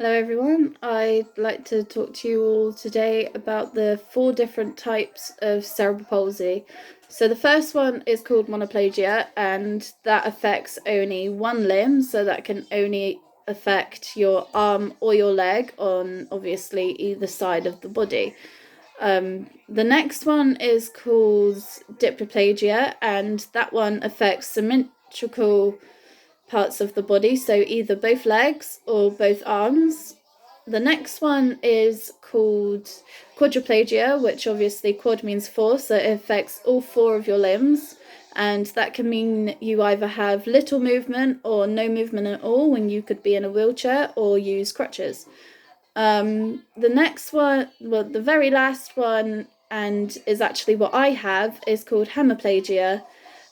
Hello everyone, I'd like to talk to you all today about the 4 different types of cerebral palsy. So the first one is called monoplegia, and that affects only one limb, so that can only affect your arm or your leg on obviously either side of the body. The next one is called diploplagia, and that one affects symmetrical parts of the body, so either both legs or both arms. The next one is called quadriplegia, which obviously quad means 4, so it affects all 4 of your limbs, and that can mean you either have little movement or no movement at all when you could be in a wheelchair or use crutches. The next one, well, the very last one, and is actually what I have, is called hemiplegia.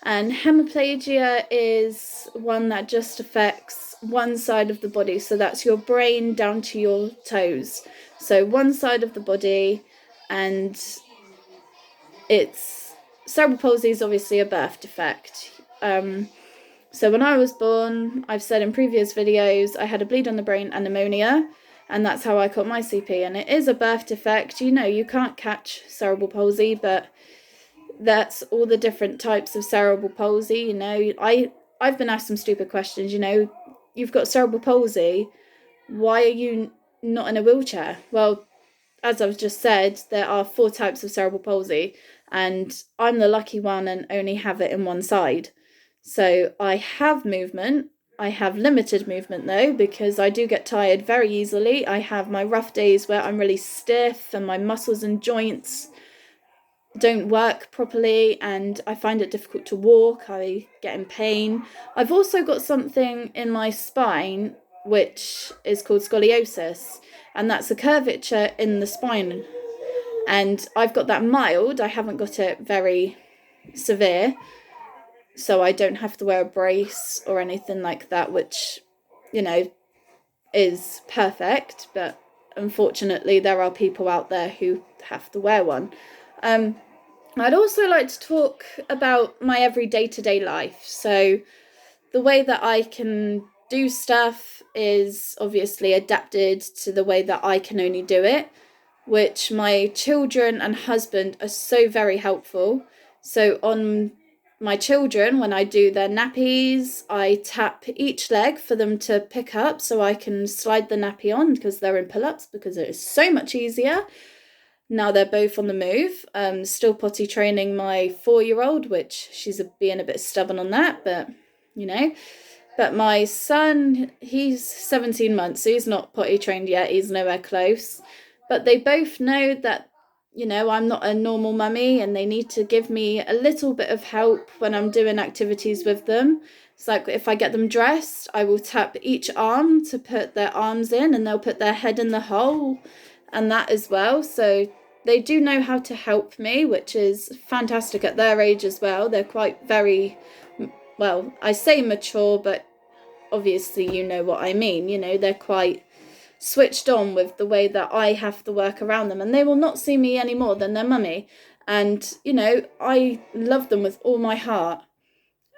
And hemiplegia is one that just affects one side of the body, so that's your brain down to your toes. So one side of the body, and it's cerebral palsy is obviously a birth defect. So when I was born, I've said in previous videos, I had a bleed on the brain and pneumonia, and that's how I caught my CP. And it is a birth defect. You know, you can't catch cerebral palsy, but that's all the different types of cerebral palsy. You know, I've been asked some stupid questions. You know, you've got cerebral palsy, why are you not in a wheelchair? Well, as I've just said, there are 4 types of cerebral palsy, and I'm the lucky one and only have it in one side. So I have movement. I have limited movement though, because I do get tired very easily. I have my rough days where I'm really stiff and my muscles and joints don't work properly, and I find it difficult to walk. I get in pain. I've also got something in my spine which is called scoliosis, and that's a curvature in the spine, and I've got that mild. I haven't got it very severe, so I don't have to wear a brace or anything like that, which, you know, is perfect, but unfortunately there are people out there who have to wear one. I'd also like to talk about my everyday to-day life. So the way that I can do stuff is obviously adapted to the way that I can only do it, which my children and husband are so very helpful. So on my children, when I do their nappies, I tap each leg for them to pick up so I can slide the nappy on because they're in pull-ups, because it is so much easier. Now they're both on the move. Still potty training my 4-year-old, which she's being a bit stubborn on that, but you know. But my son, he's 17 months, so he's not potty trained yet. He's nowhere close. But they both know that, you know, I'm not a normal mummy, and they need to give me a little bit of help when I'm doing activities with them. It's like if I get them dressed, I will tap each arm to put their arms in, and they'll put their head in the hole and that as well. So they do know how to help me, which is fantastic at their age as well. They're quite very, well, I say mature, but obviously you know what I mean. You know, they're quite switched on with the way that I have to work around them, and they will not see me any more than their mummy. And, you know, I love them with all my heart.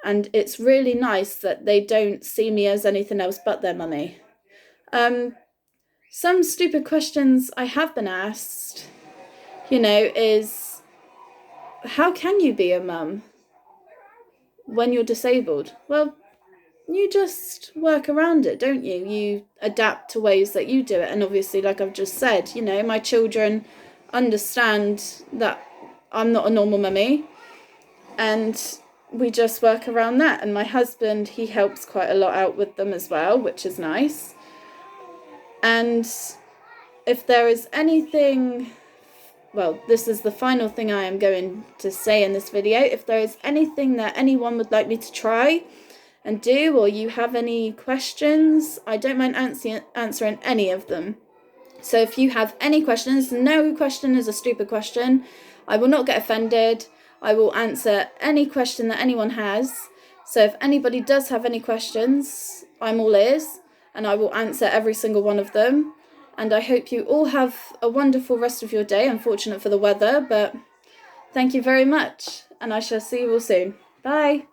And it's really nice that they don't see me as anything else but their mummy. Some stupid questions I have been asked, you know, is how can you be a mum when you're disabled? Well, you just work around it, don't you? You adapt to ways that you do it. And obviously, like I've just said, you know, my children understand that I'm not a normal mummy, and we just work around that. And my husband, he helps quite a lot out with them as well, which is nice. And if there is anything, well, this is the final thing I am going to say in this video. If there is anything that anyone would like me to try and do, or you have any questions, I don't mind answering any of them. So if you have any questions, no question is a stupid question. I will not get offended. I will answer any question that anyone has. So if anybody does have any questions, I'm all ears, and I will answer every single one of them. And I hope you all have a wonderful rest of your day. Unfortunate for the weather, but thank you very much, and I shall see you all soon. Bye.